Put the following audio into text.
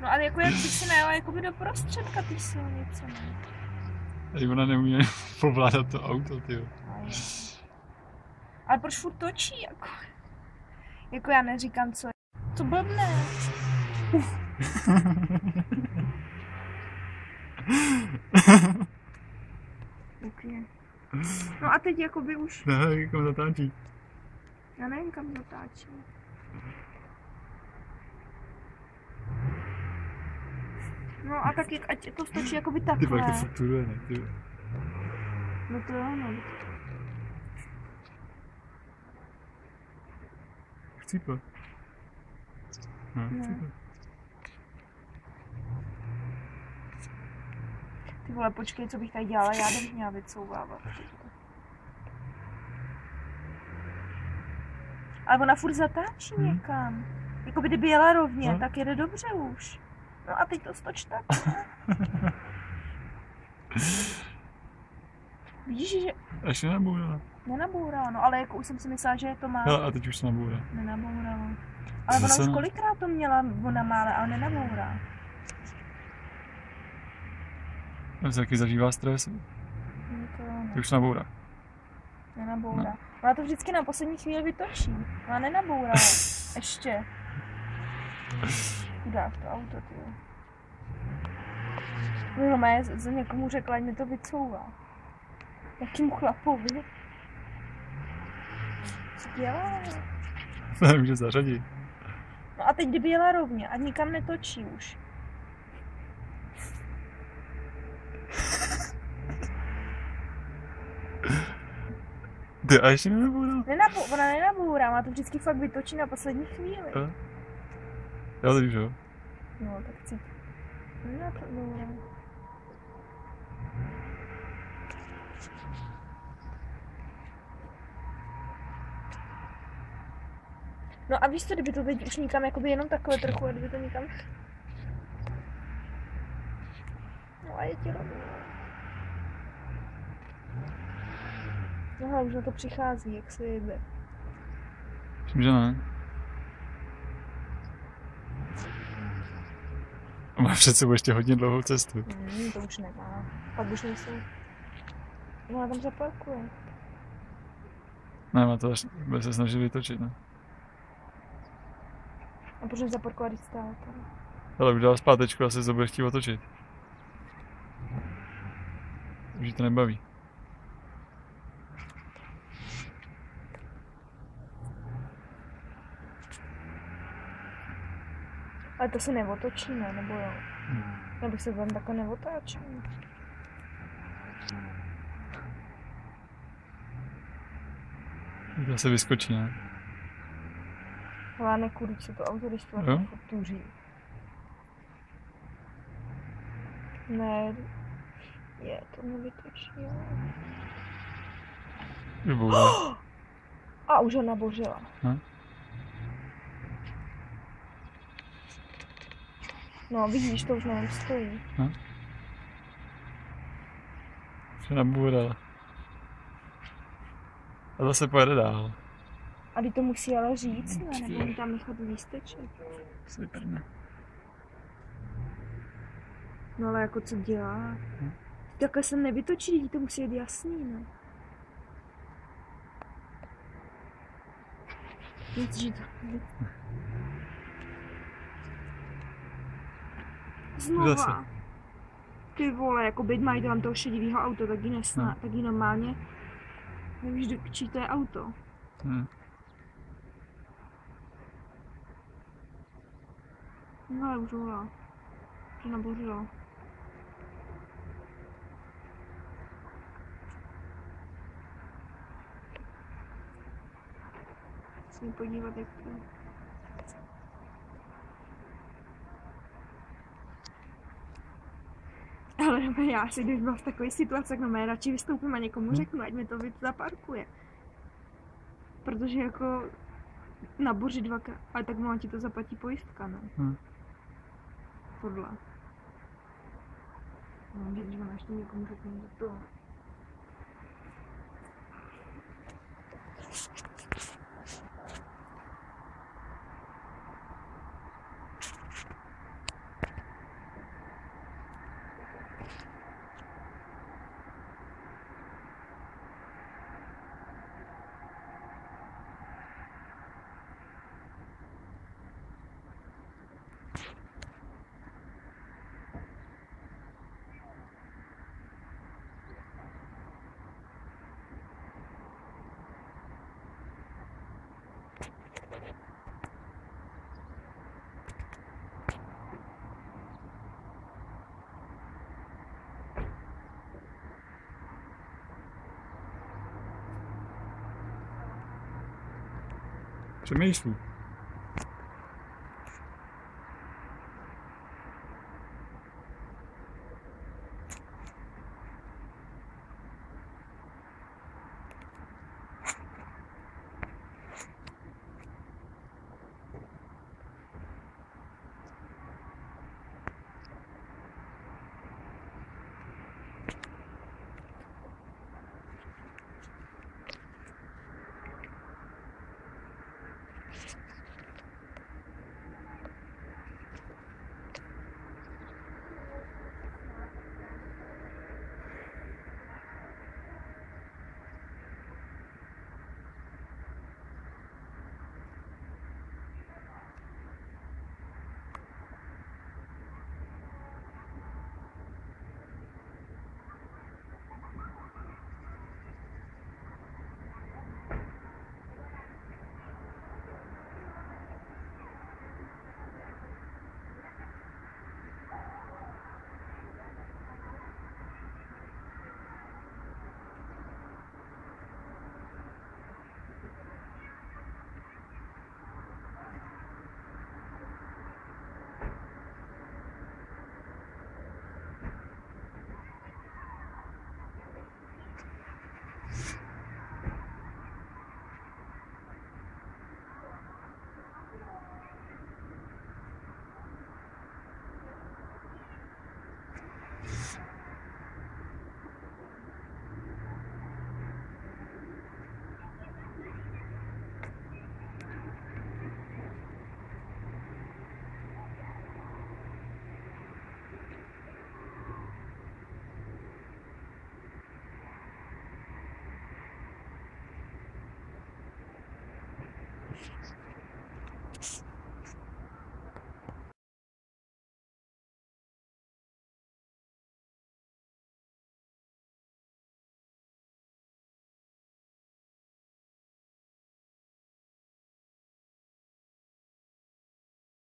No ale jako jak bych si najela jakoby do prostředka té silnice, ne? Tady ona neumí povládat to auto, tyjo. Ale proč furt točí, jako? Jako já neříkám, co je. To blbne. Okay. No a teď jakoby už... Ne, kam zatáčí. Já nevím, kam zatáčí. No a tak jak ať to stočí jakoby takhle. Ty pak to fluktuje, ne? Ty. No to jo, no. Chcípa. No, chcípa. Ty vole, počkej, co bych tady dělala, já bych měla vycouvávat. Ale ona furt zatáčí někam. Jako by kdyby jela rovně, tak jede dobře už. No a teď to stoč tak. Vidíš, že... Ještě nenabourala. Nenabourala, no ale jako už jsem si myslela, že to má. No, a teď už to nabourá. Nenabourala. Ale ona už kolikrát to měla, ona má, ale nenabourá. On se taky zažívá stres. Ty už nabourá. Nenabourá. No. Ona to vždycky na poslední chvíli vytočí. Ona nenabourá. Ještě. Chudák to auto, ty. No mé za někomu řekla, ať mi to vycouvá. Jakýmu chlapovi? Co dělá? Nemůže zařadit. No a teď kdyby jela rovně a nikam netočí už. Ty a ještě nenabourala? Ona nenabourá, má to vždycky fakt vytočí na poslední chvíli. Jo, teď už jo. No, tak chci. Nenabourá. No a víš co, kdyby to teď už nikam jakoby jenom takhle trochu, a kdyby to nikam... No a je ti rovně. No už na to přichází, jak se jede. Myslím, že ne. Má před sebou ještě hodně dlouhou cestu. To už nemá. Pak už nejsou. No tam zaparkuje. Ne, má to až, bude se snažit vytočit, ne? A proč zaparkovat, když stále tady? Ale už dala zpátečku a se to bude chtít otočit. Už jí to nebaví. Ale to se neotočí, ne? Nebo jo? Nebo se tam takhle neotáčí. To se vyskočí, ne? Ale nekuří se to auto, když to tuří. Ne, to nevytočí, jo. A už ho nabořila. No vidíš, to už nevím, stojí. Už nabourala. A zase pojede dál. A ty to musí ale říct, ne? Nebo mi tam nechat lísteček. Super, ne? No ale jako co dělá? Takhle se nevytočí, lidi to musí jít jasný, ne? Víc, že to... Znova. Zase. Ty vole, jako byť mají tam toho šedivého auto, tak ji tak ji normálně... Nevíš, čí to je auto. No ale už volá. Že nabořila. Musím podívat, jak to je. Ale já si, když byla v takové situaci, tak no radši vystoupím a někomu řeknu, ať mi to zaparkuje. Protože jako nabořit dvakrát, ale tak no, ti to zaplatí pojistka, ne? Podle. No, když ona ještě někomu řekne, že to... Přemýšlí.